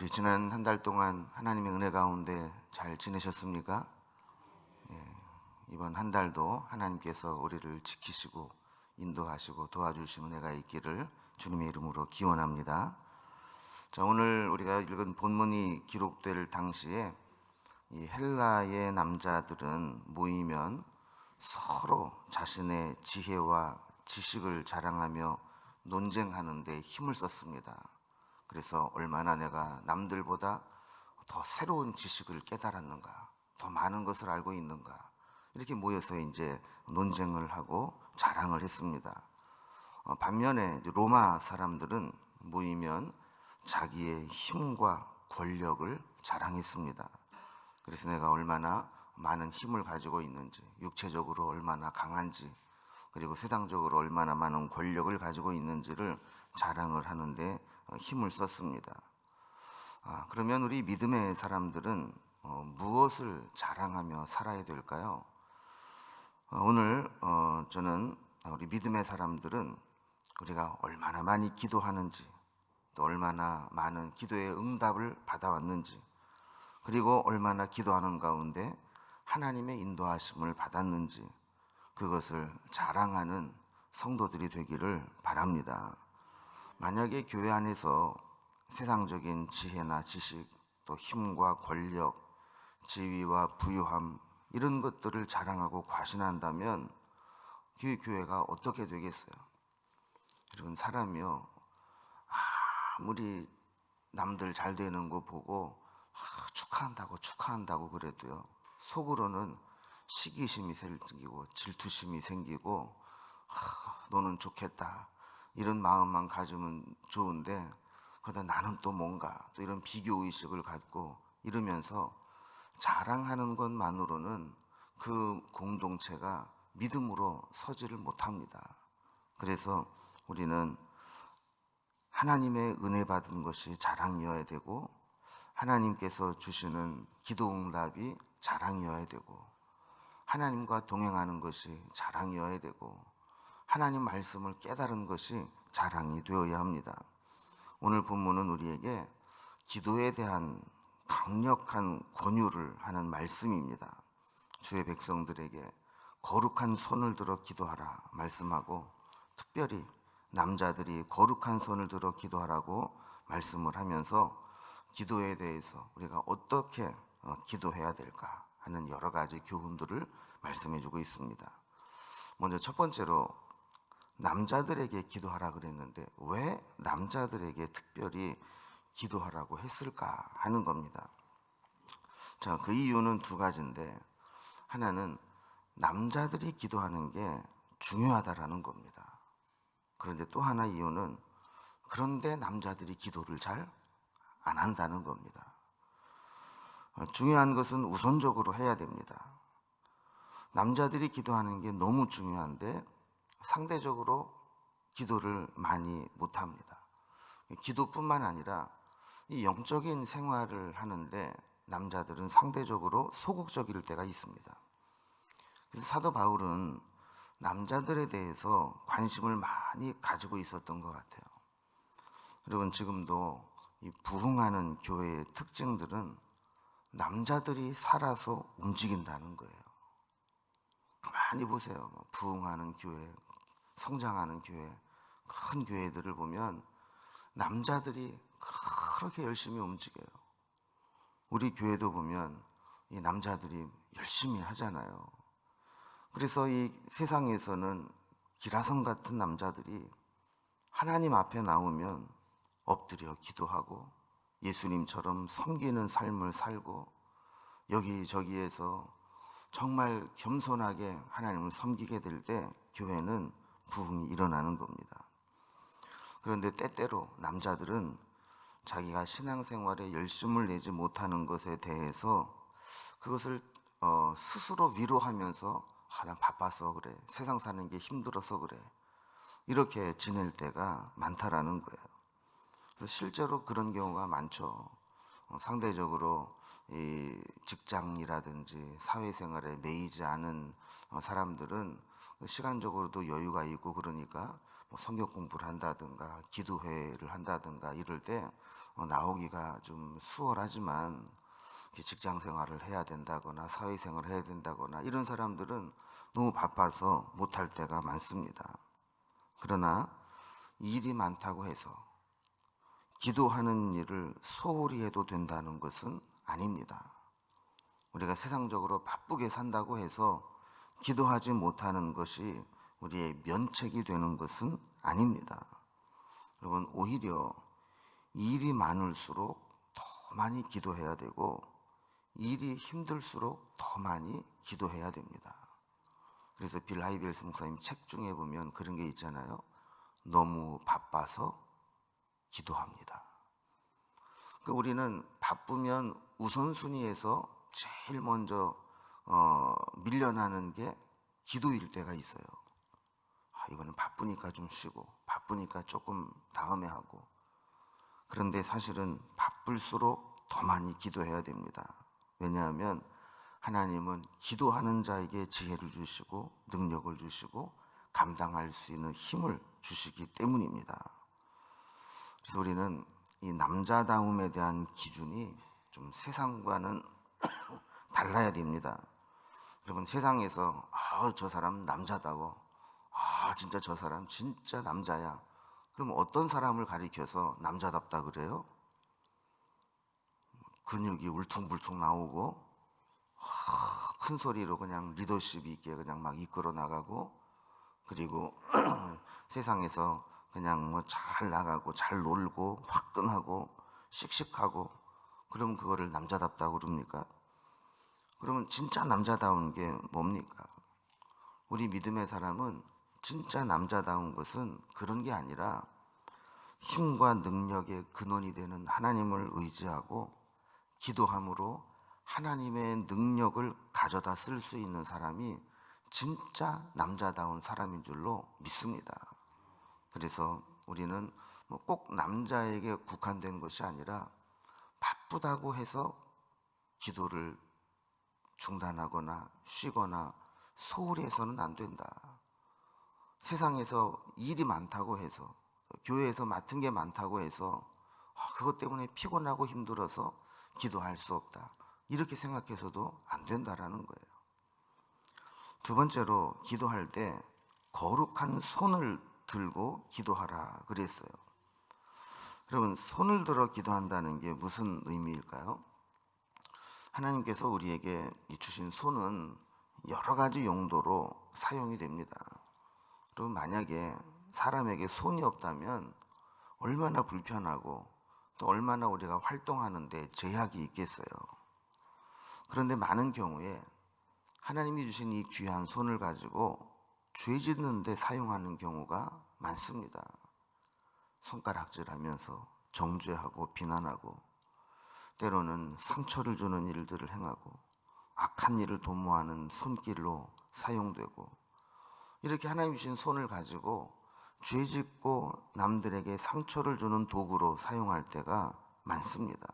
우리 지난 한 달 동안 하나님의 은혜 가운데 잘 지내셨습니까? 이번 한 달도 하나님께서 우리를 지키시고 인도하시고 도와주신 은혜가 있기를 주님의 이름으로 기원합니다. 자, 오늘 우리가 읽은 본문이 기록될 당시에 이 헬라의 남자들은 모이면 서로 자신의 지혜와 지식을 자랑하며 논쟁하는 데 힘을 썼습니다. 그래서 얼마나 내가 남들보다 더 새로운 지식을 깨달았는가, 더 많은 것을 알고 있는가, 이렇게 모여서 이제 논쟁을 하고 자랑을 했습니다. 반면에 로마 사람들은 모이면 자기의 힘과 권력을 자랑했습니다. 그래서 내가 얼마나 많은 힘을 가지고 있는지, 육체적으로 얼마나 강한지, 그리고 세상적으로 얼마나 많은 권력을 가지고 있는지를 자랑을 하는데 힘을 썼습니다. 그러면 우리 믿음의 사람들은 무엇을 자랑하며 살아야 될까요? 오늘 저는 우리 믿음의 사람들은 우리가 얼마나 많이 기도하는지, 또 얼마나 많은 기도의 응답을 받아왔는지, 그리고 얼마나 기도하는 가운데 하나님의 인도하심을 받았는지, 그것을 자랑하는 성도들이 되기를 바랍니다. 만약에 교회 안에서 세상적인 지혜나 지식, 또 힘과 권력, 지위와 부유함, 이런 것들을 자랑하고 과신한다면 그 교회가 어떻게 되겠어요? 여러분, 사람이요, 아무리 남들 잘 되는 거 보고 축하한다고 그래도요, 속으로는 시기심이 생기고 질투심이 생기고 너는 좋겠다, 이런 마음만 가지면 좋은데, 그러다 나는 또 뭔가, 또 이런 비교의식을 갖고 이러면서 자랑하는 것만으로는 그 공동체가 믿음으로 서지를 못합니다. 그래서 우리는 하나님의 은혜 받은 것이 자랑이어야 되고, 하나님께서 주시는 기도 응답이 자랑이어야 되고, 하나님과 동행하는 것이 자랑이어야 되고, 하나님 말씀을 깨달은 것이 자랑이 되어야 합니다. 오늘 본문은 우리에게 기도에 대한 강력한 권유를 하는 말씀입니다. 주의 백성들에게 거룩한 손을 들어 기도하라 말씀하고, 특별히 남자들이 거룩한 손을 들어 기도하라고 말씀을 하면서 기도에 대해서 우리가 어떻게 기도해야 될까 하는 여러 가지 교훈들을 말씀해 주고 있습니다. 먼저 첫 번째로 남자들에게 기도하라 그랬는데 왜 남자들에게 특별히 기도하라고 했을까 하는 겁니다. 자, 그 이유는 두 가지인데, 하나는 남자들이 기도하는 게 중요하다라는 겁니다. 그런데 또 하나 이유는 그런데 남자들이 기도를 잘 안 한다는 겁니다. 중요한 것은 우선적으로 해야 됩니다. 남자들이 기도하는 게 너무 중요한데 상대적으로 기도를 많이 못합니다. 기도뿐만 아니라 이 영적인 생활을 하는데 남자들은 상대적으로 소극적일 때가 있습니다. 그래서 사도 바울은 남자들에 대해서 관심을 많이 가지고 있었던 것 같아요. 여러분, 지금도 이 부흥하는 교회의 특징들은 남자들이 살아서 움직인다는 거예요. 많이 보세요. 부흥하는 교회, 성장하는 교회, 큰 교회들을 보면 남자들이 그렇게 열심히 움직여요. 우리 교회도 보면 이 남자들이 열심히 하잖아요. 그래서 이 세상에서는 기라성 같은 남자들이 하나님 앞에 나오면 엎드려 기도하고 예수님처럼 섬기는 삶을 살고 여기저기에서 정말 겸손하게 하나님을 섬기게 될 때 교회는 부흥이 일어나는 겁니다. 그런데 때때로 남자들은 자기가 신앙생활에 열심을 내지 못하는 것에 대해서 그것을 스스로 위로하면서 난 바빠서 그래, 세상 사는 게 힘들어서 그래, 이렇게 지낼 때가 많다라는 거예요. 그래서 실제로 그런 경우가 많죠. 상대적으로 이 직장이라든지 사회생활에 매이지 않은 사람들은 시간적으로도 여유가 있고 그러니까 뭐 성경 공부를 한다든가 기도회를 한다든가 이럴 때 나오기가 좀 수월하지만 직장 생활을 해야 된다거나 사회생활을 해야 된다거나 이런 사람들은 너무 바빠서 못할 때가 많습니다. 그러나 일이 많다고 해서 기도하는 일을 소홀히 해도 된다는 것은 아닙니다. 우리가 세상적으로 바쁘게 산다고 해서 기도하지 못하는 것이 우리의 면책이 되는 것은 아닙니다. 여러분, 오히려 일이 많을수록 더 많이 기도해야 되고 일이 힘들수록 더 많이 기도해야 됩니다. 그래서 빌 하이빌스 목사님 책 중에 보면 그런 게 있잖아요. 너무 바빠서 기도합니다. 우리는 바쁘면 우선순위에서 제일 먼저 밀려나는 게 기도일 때가 있어요. 이번엔 바쁘니까 좀 쉬고 바쁘니까 조금 다음에 하고. 그런데 사실은 바쁠수록 더 많이 기도해야 됩니다. 왜냐하면 하나님은 기도하는 자에게 지혜를 주시고 능력을 주시고 감당할 수 있는 힘을 주시기 때문입니다. 그래서 우리는 이 남자다움에 대한 기준이 좀 세상과는 달라야 됩니다. 여러분, 세상에서 저 사람 남자다워, 진짜 저 사람 진짜 남자야, 그럼 어떤 사람을 가리켜서 남자답다 그래요? 근육이 울퉁불퉁 나오고 큰 소리로 그냥 리더십 있게 그냥 막 이끌어 나가고, 그리고 세상에서 그냥 뭐 잘 나가고 잘 놀고 화끈하고 씩씩하고, 그러면 그거를 남자답다고 그럽니까? 그러면 진짜 남자다운 게 뭡니까? 우리 믿음의 사람은 진짜 남자다운 것은 그런 게 아니라 힘과 능력의 근원이 되는 하나님을 의지하고 기도함으로 하나님의 능력을 가져다 쓸 수 있는 사람이 진짜 남자다운 사람인 줄로 믿습니다. 그래서 우리는 뭐 꼭 남자에게 국한된 것이 아니라 바쁘다고 해서 기도를 중단하거나 쉬거나 소홀히 해서는 안 된다. 세상에서 일이 많다고 해서, 교회에서 맡은 게 많다고 해서 그것 때문에 피곤하고 힘들어서 기도할 수 없다, 이렇게 생각해서도 안 된다라는 거예요. 두 번째로, 기도할 때 거룩한 손을 들고 기도하라 그랬어요. 여러분, 손을 들어 기도한다는 게 무슨 의미일까요? 하나님께서 우리에게 주신 손은 여러 가지 용도로 사용이 됩니다. 그럼 만약에 사람에게 손이 없다면 얼마나 불편하고 또 얼마나 우리가 활동하는데 제약이 있겠어요. 그런데 많은 경우에 하나님이 주신 이 귀한 손을 가지고 죄 짓는 데 사용하는 경우가 많습니다. 손가락질하면서 정죄하고 비난하고, 때로는 상처를 주는 일들을 행하고 악한 일을 도모하는 손길로 사용되고, 이렇게 하나님 주신 손을 가지고 죄 짓고 남들에게 상처를 주는 도구로 사용할 때가 많습니다.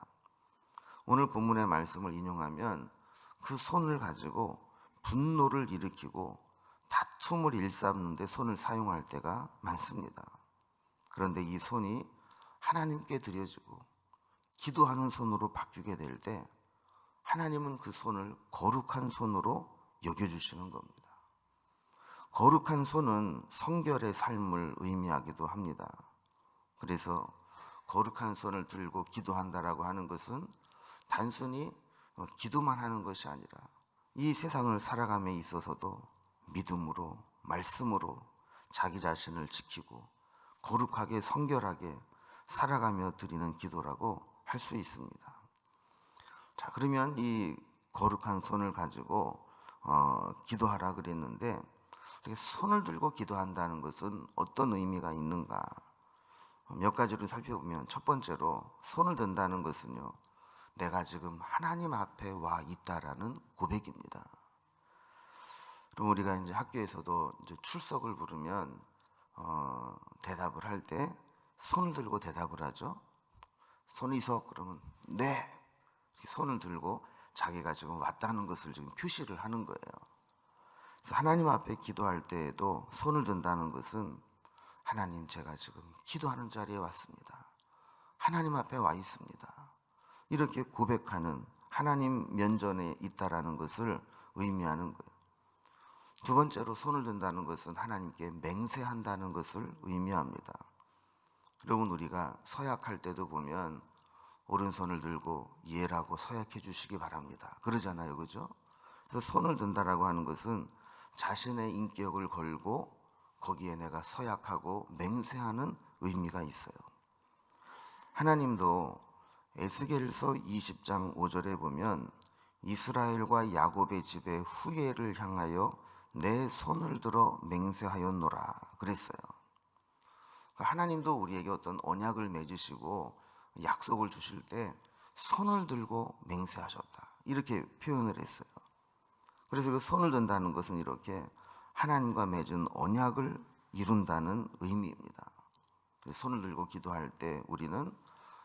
오늘 본문의 말씀을 인용하면 그 손을 가지고 분노를 일으키고 다툼을 일삼는 데 손을 사용할 때가 많습니다. 그런데 이 손이 하나님께 드려지고 기도하는 손으로 바뀌게 될 때 하나님은 그 손을 거룩한 손으로 여겨주시는 겁니다. 거룩한 손은 성결의 삶을 의미하기도 합니다. 그래서 거룩한 손을 들고 기도한다라고 하는 것은 단순히 기도만 하는 것이 아니라 이 세상을 살아감에 있어서도 믿음으로, 말씀으로 자기 자신을 지키고 거룩하게 성결하게 살아가며 드리는 기도라고 할 수 있습니다. 자, 그러면 이 거룩한 손을 가지고 기도하라 그랬는데, 손을 들고 기도한다는 것은 어떤 의미가 있는가? 몇 가지를 살펴보면, 첫 번째로 손을 든다는 것은요, 내가 지금 하나님 앞에 와 있다라는 고백입니다. 그럼 우리가 이제 학교에서도 이제 출석을 부르면 대답을 할 때 손을 들고 대답을 하죠. 손이석 그러면 네, 이렇게 손을 들고 자기가 지금 왔다는 것을 지금 표시를 하는 거예요. 그래서 하나님 앞에 기도할 때에도 손을 든다는 것은 하나님, 제가 지금 기도하는 자리에 왔습니다. 하나님 앞에 와 있습니다. 이렇게 고백하는, 하나님 면전에 있다라는 것을 의미하는 거예요. 두 번째로 손을 든다는 것은 하나님께 맹세한다는 것을 의미합니다. 여러분, 우리가 서약할 때도 보면 오른손을 들고 예라고 서약해 주시기 바랍니다. 그러잖아요, 그죠? 그래서 손을 든다라고 하는 것은 자신의 인격을 걸고 거기에 내가 서약하고 맹세하는 의미가 있어요. 하나님도 에스겔서 20장 5절에 보면 이스라엘과 야곱의 집의 후예를 향하여 내 손을 들어 맹세하였노라 그랬어요. 하나님도 우리에게 어떤 언약을 맺으시고 약속을 주실 때 손을 들고 맹세하셨다, 이렇게 표현을 했어요. 그래서 그 손을 든다는 것은 이렇게 하나님과 맺은 언약을 이룬다는 의미입니다. 손을 들고 기도할 때 우리는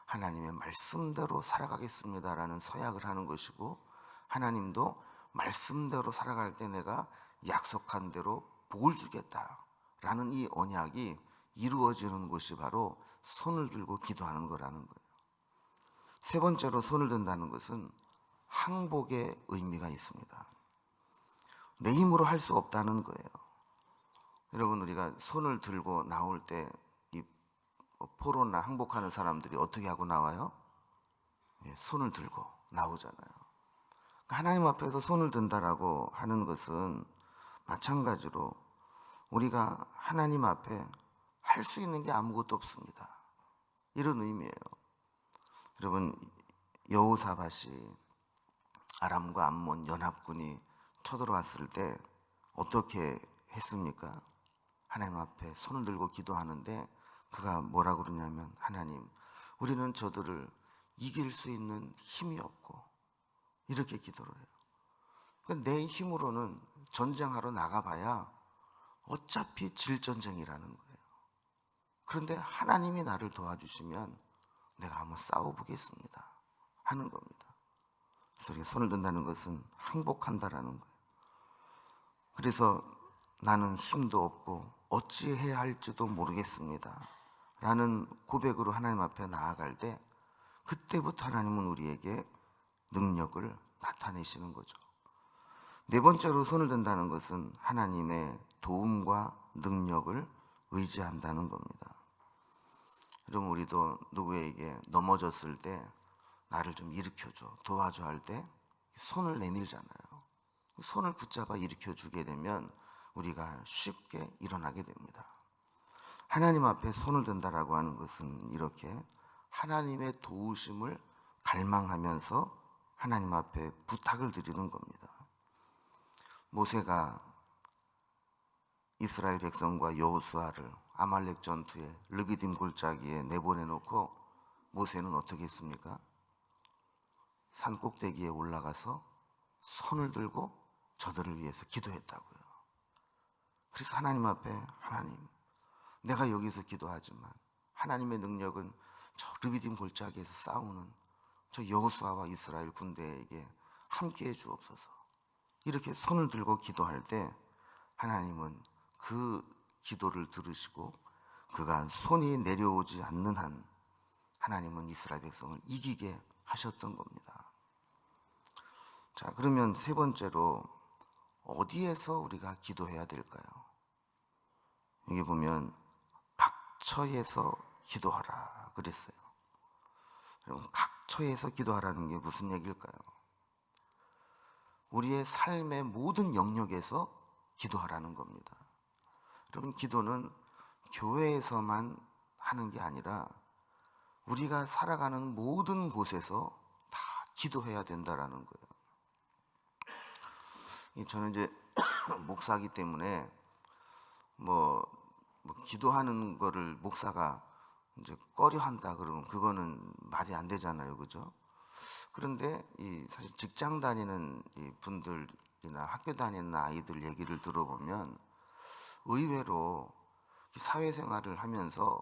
하나님의 말씀대로 살아가겠습니다라는 서약을 하는 것이고, 하나님도 말씀대로 살아갈 때 내가 약속한 대로 복을 주겠다라는 이 언약이 이루어지는 것이 바로 손을 들고 기도하는 거라는 거예요. 세 번째로 손을 든다는 것은 항복의 의미가 있습니다. 내 힘으로 할 수 없다는 거예요. 여러분, 우리가 손을 들고 나올 때 이 포로나 항복하는 사람들이 어떻게 하고 나와요? 손을 들고 나오잖아요. 하나님 앞에서 손을 든다라고 하는 것은 마찬가지로 우리가 하나님 앞에 할 수 있는 게 아무것도 없습니다, 이런 의미예요. 여러분, 여호사밧이 아람과 암몬 연합군이 쳐들어왔을 때 어떻게 했습니까? 하나님 앞에 손을 들고 기도하는데 그가 뭐라고 그러냐면, 하나님, 우리는 저들을 이길 수 있는 힘이 없고, 이렇게 기도를 해요. 그러니까 내 힘으로는 전쟁하러 나가봐야 어차피 질 전쟁이라는 거예요. 그런데 하나님이 나를 도와주시면 내가 한번 싸워보겠습니다 하는 겁니다. 그래서 우리가 손을 든다는 것은 항복한다라는 거예요. 그래서 나는 힘도 없고 어찌해야 할지도 모르겠습니다 라는 고백으로 하나님 앞에 나아갈 때, 그때부터 하나님은 우리에게 능력을 나타내시는 거죠. 네 번째로 손을 든다는 것은 하나님의 도움과 능력을 의지한다는 겁니다. 여러분, 우리도 누구에게 넘어졌을 때 나를 좀 일으켜줘, 도와줘 할 때 손을 내밀잖아요. 손을 붙잡아 일으켜주게 되면 우리가 쉽게 일어나게 됩니다. 하나님 앞에 손을 든다라고 하는 것은 이렇게 하나님의 도우심을 갈망하면서 하나님 앞에 부탁을 드리는 겁니다. 모세가 이스라엘 백성과 여호수아를 아말렉 전투에 르비딤 골짜기에 내보내놓고 모세는 어떻게 했습니까? 산 꼭대기에 올라가서 손을 들고 저들을 위해서 기도했다고요. 그래서 하나님 앞에, 하나님, 내가 여기서 기도하지만 하나님의 능력은 저 르비딤 골짜기에서 싸우는 저 여호수아와 이스라엘 군대에게 함께해 주옵소서. 이렇게 손을 들고 기도할 때 하나님은 그 기도를 들으시고 그가 손이 내려오지 않는 한 하나님은 이스라엘 백성을 이기게 하셨던 겁니다. 자, 그러면 세 번째로 어디에서 우리가 기도해야 될까요? 여기 보면 각처에서 기도하라 그랬어요. 여러분, 각처에서 기도하라는 게 무슨 얘기일까요? 우리의 삶의 모든 영역에서 기도하라는 겁니다. 여러분, 기도는 교회에서만 하는 게 아니라 우리가 살아가는 모든 곳에서 다 기도해야 된다라는 거예요. 저는 이제 목사이기 때문에 뭐 기도하는 거를 목사가 이제 꺼려한다 그러면 그거는 말이 안 되잖아요, 그죠? 그런데 사실 직장 다니는 이 분들이나 학교 다니는 아이들 얘기를 들어보면 의외로 사회생활을 하면서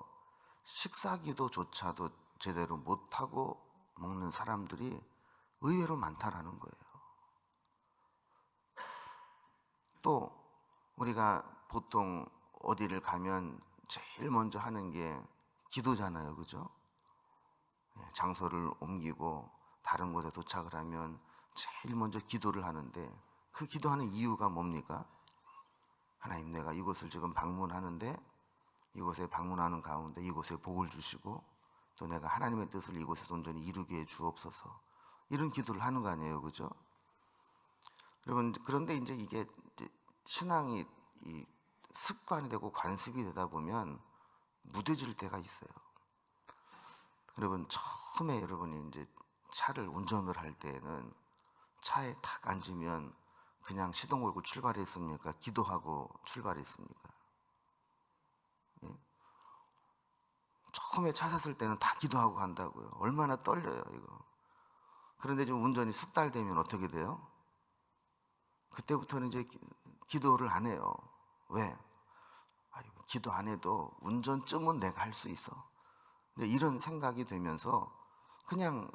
식사기도조차도 제대로 못하고 먹는 사람들이 의외로 많다라는 거예요. 또 우리가 보통 어디를 가면 제일 먼저 하는 게 기도잖아요. 그죠? 장소를 옮기고 다른 곳에 도착을 하면 제일 먼저 기도를 하는데, 그 기도하는 이유가 뭡니까? 하나님, 내가 이곳을 지금 방문하는데, 이곳에 방문하는 가운데 이곳에 복을 주시고, 또 내가 하나님의 뜻을 이곳에서 온전히 이루게 해 주옵소서. 이런 기도를 하는 거 아니에요. 그죠? 여러분, 그런데 이제 이게 신앙이 이 습관이 되고 관습이 되다 보면 무뎌질 때가 있어요. 여러분, 처음에 여러분이 이제 차를 운전을 할 때는 차에 탁 앉으면 그냥 시동 걸고 출발했습니까? 기도하고 출발했습니까? 예? 처음에 차 샀을 때는 다 기도하고 간다고요. 얼마나 떨려요, 이거. 그런데 좀 운전이 숙달되면 어떻게 돼요? 그때부터는 이제 기도를 안 해요. 왜? 기도 안 해도 운전쯤은 내가 할 수 있어. 이런 생각이 되면서 그냥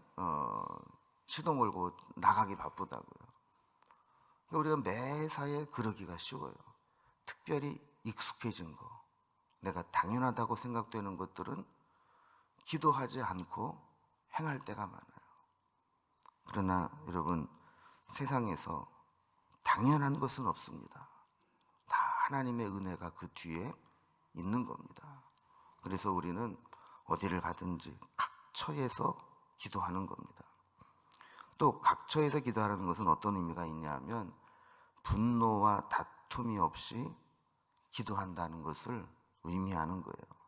시동 걸고 나가기 바쁘다고요. 우리가 매사에 그러기가 쉬워요. 특별히 익숙해진 거, 내가 당연하다고 생각되는 것들은 기도하지 않고 행할 때가 많아요. 그러나 여러분, 세상에서 당연한 것은 없습니다. 다 하나님의 은혜가 그 뒤에 있는 겁니다. 그래서 우리는 어디를 가든지 각처에서 기도하는 겁니다. 또 각처에서 기도하는 것은 어떤 의미가 있냐 하면, 분노와 다툼이 없이 기도한다는 것을 의미하는 거예요.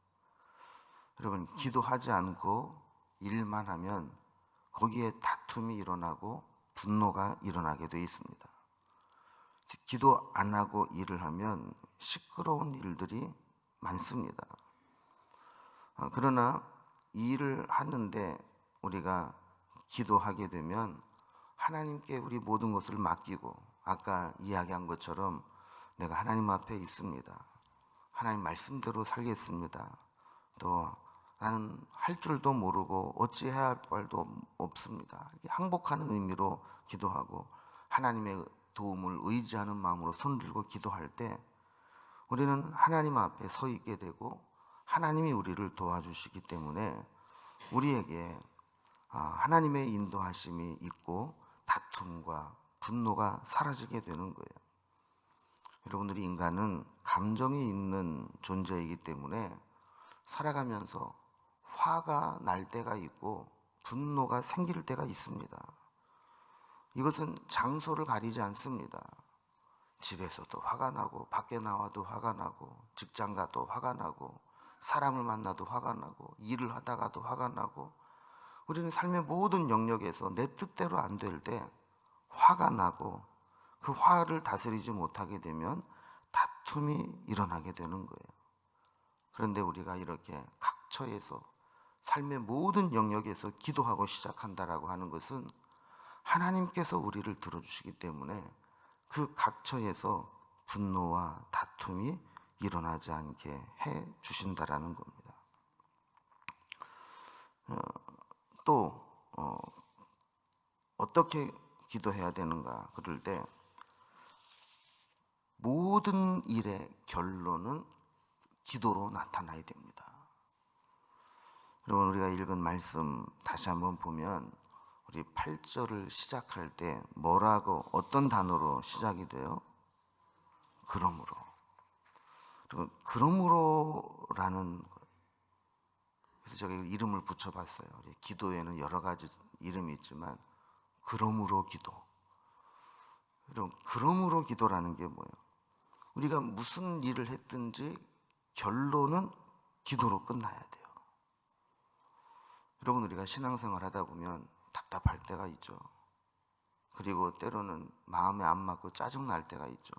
여러분, 기도하지 않고 일만 하면 거기에 다툼이 일어나고 분노가 일어나게 돼 있습니다. 기도 안 하고 일을 하면 시끄러운 일들이 많습니다. 그러나 이 일을 하는데 우리가 기도하게 되면 하나님께 우리 모든 것을 맡기고, 아까 이야기한 것처럼 내가 하나님 앞에 있습니다. 하나님 말씀대로 살겠습니다. 또 나는 할 줄도 모르고 어찌해야 할 바도 없습니다. 항복하는 의미로 기도하고 하나님의 도움을 의지하는 마음으로 손을 들고 기도할 때 우리는 하나님 앞에 서 있게 되고, 하나님이 우리를 도와주시기 때문에 우리에게 하나님의 인도하심이 있고 다툼과 분노가 사라지게 되는 거예요. 여러분들이, 인간은 감정이 있는 존재이기 때문에 살아가면서 화가 날 때가 있고 분노가 생길 때가 있습니다. 이것은 장소를 가리지 않습니다. 집에서도 화가 나고, 밖에 나와도 화가 나고, 직장 가도 화가 나고, 사람을 만나도 화가 나고, 일을 하다가도 화가 나고, 우리는 삶의 모든 영역에서 내 뜻대로 안 될 때 화가 나고, 그 화를 다스리지 못하게 되면 다툼이 일어나게 되는 거예요. 그런데 우리가 이렇게 각처에서 삶의 모든 영역에서 기도하고 시작한다라고 하는 것은 하나님께서 우리를 들어주시기 때문에 그 각처에서 분노와 다툼이 일어나지 않게 해 주신다라는 겁니다. 또 어떻게 기도해야 되는가 그럴 때, 모든 일의 결론은 기도로 나타나야 됩니다. 여러분, 우리가 읽은 말씀 다시 한번 보면 우리 8절을 시작할 때 뭐라고, 어떤 단어로 시작이 돼요? 그러므로. 그러므로라는, 그래서 제가 이름을 붙여봤어요. 기도에는 여러 가지 이름이 있지만 그러므로 기도. 여러분, 그러므로 기도라는 게 뭐예요? 우리가 무슨 일을 했든지 결론은 기도로 끝나야 돼요. 여러분, 우리가 신앙생활 하다 보면 답답할 때가 있죠. 그리고 때로는 마음에 안 맞고 짜증날 때가 있죠.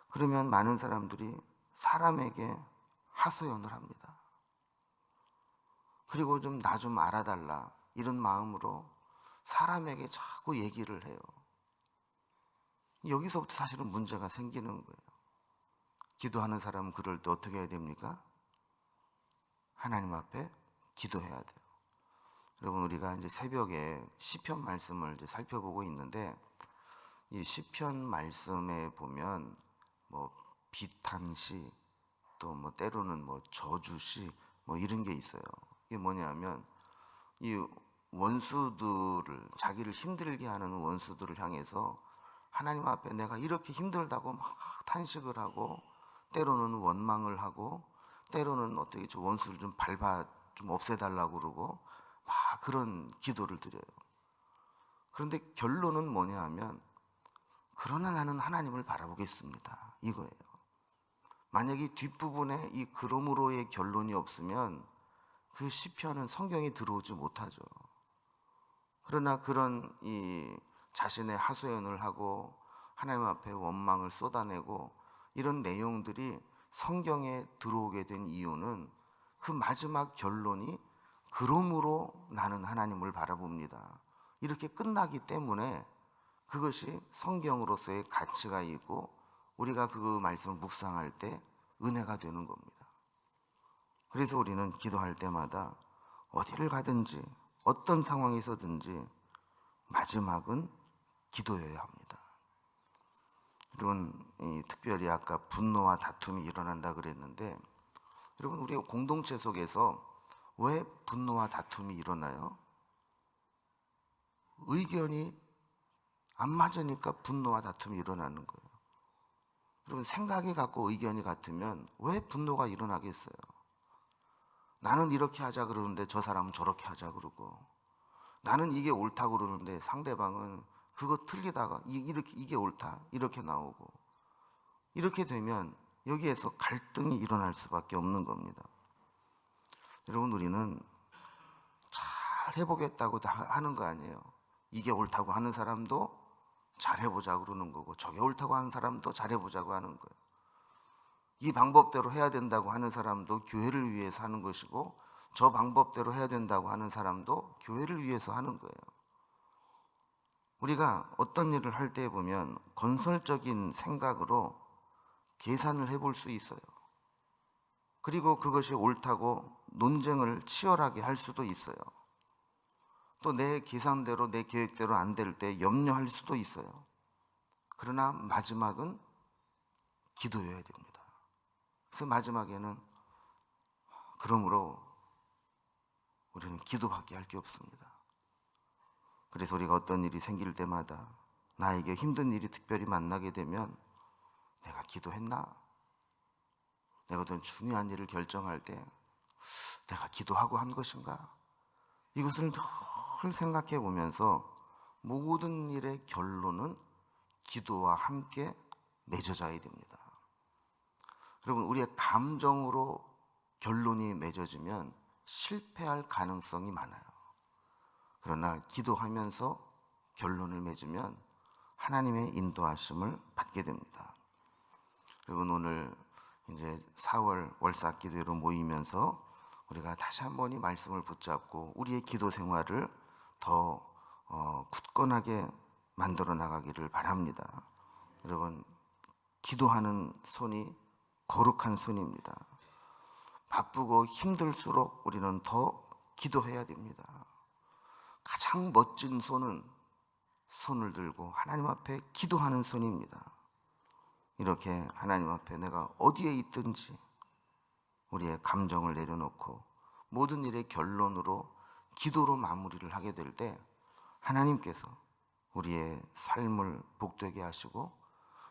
그러면 많은 사람들이 사람에게 하소연을 합니다. 그리고 좀 나 좀 알아달라, 이런 마음으로 사람에게 자꾸 얘기를 해요. 여기서부터 사실은 문제가 생기는 거예요. 기도하는 사람은 그럴 때 어떻게 해야 됩니까? 하나님 앞에 기도해야 돼요. 여러분, 우리가 이제 새벽에 시편 말씀을 이제 살펴보고 있는데, 이 시편 말씀에 보면 비탄시, 또 뭐 때로는 뭐 저주시 뭐 이런 게 있어요. 이게 뭐냐면 이 원수들을, 자기를 힘들게 하는 원수들을 향해서 하나님 앞에 내가 이렇게 힘들다고 막 탄식을 하고, 때로는 원망을 하고, 때로는 어떻게 저 원수를 좀 좀 없애달라고 그러고 막 그런 기도를 드려요. 그런데 결론은 뭐냐 하면, 그러나 나는 하나님을 바라보겠습니다, 이거예요. 만약에 뒷부분에 이 그러므로의 결론이 없으면 그 시편은 성경에 들어오지 못하죠. 그러나 그런 이 자신의 하소연을 하고 하나님 앞에 원망을 쏟아내고 이런 내용들이 성경에 들어오게 된 이유는 그 마지막 결론이 그러므로 나는 하나님을 바라봅니다, 이렇게 끝나기 때문에 그것이 성경으로서의 가치가 있고 우리가 그 말씀을 묵상할 때 은혜가 되는 겁니다. 그래서 우리는 기도할 때마다 어디를 가든지 어떤 상황에서든지 마지막은 기도여야 합니다. 여러분, 특별히 아까 분노와 다툼이 일어난다 그랬는데, 여러분, 우리 공동체 속에서 왜 분노와 다툼이 일어나요? 의견이 안 맞으니까 분노와 다툼이 일어나는 거예요. 여러분, 생각이 같고 의견이 같으면 왜 분노가 일어나겠어요? 나는 이렇게 하자 그러는데 저 사람은 저렇게 하자 그러고, 나는 이게 옳다고 그러는데 상대방은 그거 틀리다가 이게 옳다 이렇게 나오고, 이렇게 되면 여기에서 갈등이 일어날 수밖에 없는 겁니다. 여러분, 우리는 잘 해보겠다고 하는 거 아니에요. 이게 옳다고 하는 사람도 잘해보자고 그러는 거고, 저게 옳다고 하는 사람도 잘해보자고 하는 거예요. 이 방법대로 해야 된다고 하는 사람도 교회를 위해서 하는 것이고, 저 방법대로 해야 된다고 하는 사람도 교회를 위해서 하는 거예요. 우리가 어떤 일을 할 때 보면 건설적인 생각으로 계산을 해볼 수 있어요. 그리고 그것이 옳다고 논쟁을 치열하게 할 수도 있어요. 또 내 계산대로 내 계획대로 안 될 때 염려할 수도 있어요. 그러나 마지막은 기도여야 됩니다. 그래서 마지막에는 그러므로 우리는 기도밖에 할 게 없습니다. 그래서 우리가 어떤 일이 생길 때마다 나에게 힘든 일이 특별히 만나게 되면 내가 기도했나? 내가 어떤 중요한 일을 결정할 때 내가 기도하고 한 것인가? 이것을 늘 생각해 보면서 모든 일의 결론은 기도와 함께 맺어져야 됩니다. 여러분, 우리의 감정으로 결론이 맺어지면 실패할 가능성이 많아요. 그러나 기도하면서 결론을 맺으면 하나님의 인도하심을 받게 됩니다. 여러분, 오늘 이제 4월 월사 기도회로 모이면서 우리가 다시 한번 이 말씀을 붙잡고 우리의 기도 생활을 더 굳건하게 만들어 나가기를 바랍니다. 여러분, 기도하는 손이 거룩한 손입니다. 바쁘고 힘들수록 우리는 더 기도해야 됩니다. 가장 멋진 손은 손을 들고 하나님 앞에 기도하는 손입니다. 이렇게 하나님 앞에 내가 어디에 있든지 우리의 감정을 내려놓고 모든 일의 결론으로 기도로 마무리를 하게 될 때 하나님께서 우리의 삶을 복되게 하시고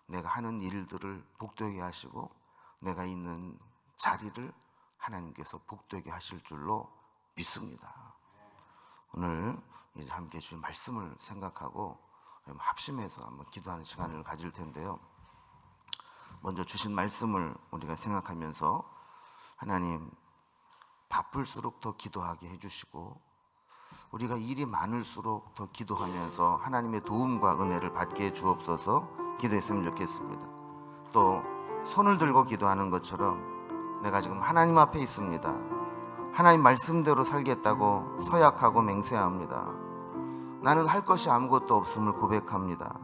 내가 하는 일들을 복되게 하시고 내가 있는 자리를 하나님께서 복되게 하실 줄로 믿습니다. 오늘 이제 함께 주신 말씀을 생각하고 합심해서 한번 기도하는 시간을 가질 텐데요. 먼저 주신 말씀을 우리가 생각하면서 하나님, 바쁠수록 더 기도하게 해주시고 우리가 일이 많을수록 더 기도하면서 하나님의 도움과 은혜를 받게 해 주옵소서 기도했으면 좋겠습니다. 또 손을 들고 기도하는 것처럼 내가 지금 하나님 앞에 있습니다. 하나님 말씀대로 살겠다고 서약하고 맹세합니다. 나는 할 것이 아무것도 없음을 고백합니다.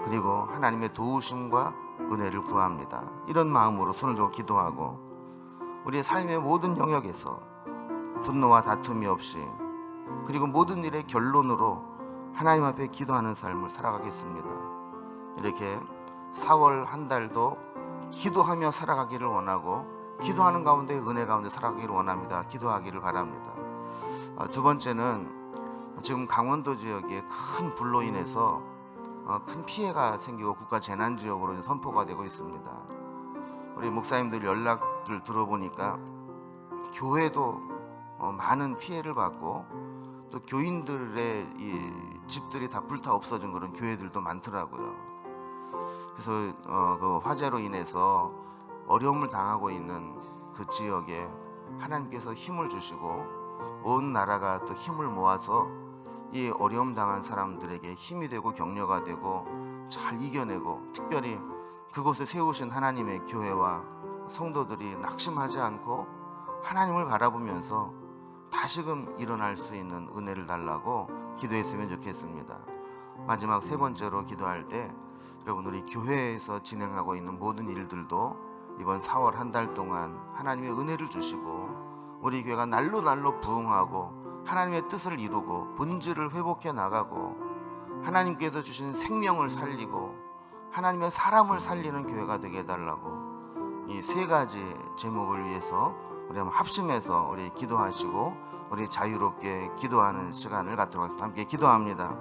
그리고 하나님의 도우심과 은혜를 구합니다. 이런 마음으로 손을 들고 기도하고 우리의 삶의 모든 영역에서 분노와 다툼이 없이 그리고 모든 일의 결론으로 하나님 앞에 기도하는 삶을 살아가겠습니다. 이렇게 4월 한 달도 기도하며 살아가기를 원하고 기도하는 가운데 은혜 가운데 살아가기를 원합니다. 기도하기를 바랍니다. 두 번째는 지금 강원도 지역에 큰 불로 인해서 큰 피해가 생기고 국가 재난지역으로 선포가 되고 있습니다. 우리 목사님들 연락들 들어보니까 교회도 많은 피해를 받고 또 교인들의 이 집들이 다 불타 없어진 그런 교회들도 많더라고요. 그래서 그 화재로 인해서 어려움을 당하고 있는 그 지역에 하나님께서 힘을 주시고 온 나라가 또 힘을 모아서 이 어려움 당한 사람들에게 힘이 되고 격려가 되고 잘 이겨내고, 특별히 그곳에 세우신 하나님의 교회와 성도들이 낙심하지 않고 하나님을 바라보면서 다시금 일어날 수 있는 은혜를 달라고 기도했으면 좋겠습니다. 마지막 세 번째로 기도할 때 여러분, 우리 교회에서 진행하고 있는 모든 일들도 이번 4월 한 달 동안 하나님의 은혜를 주시고 우리 교회가 날로 날로 부흥하고 하나님의 뜻을 이루고 본질을 회복해 나가고 하나님께서 주신 생명을 살리고 하나님의 사람을 살리는 교회가 되게 해달라고, 이 세 가지 제목을 위해서 우리 한번 합심해서 우리 기도하시고 우리 자유롭게 기도하는 시간을 갖도록 하겠습니다. 함께 기도합니다.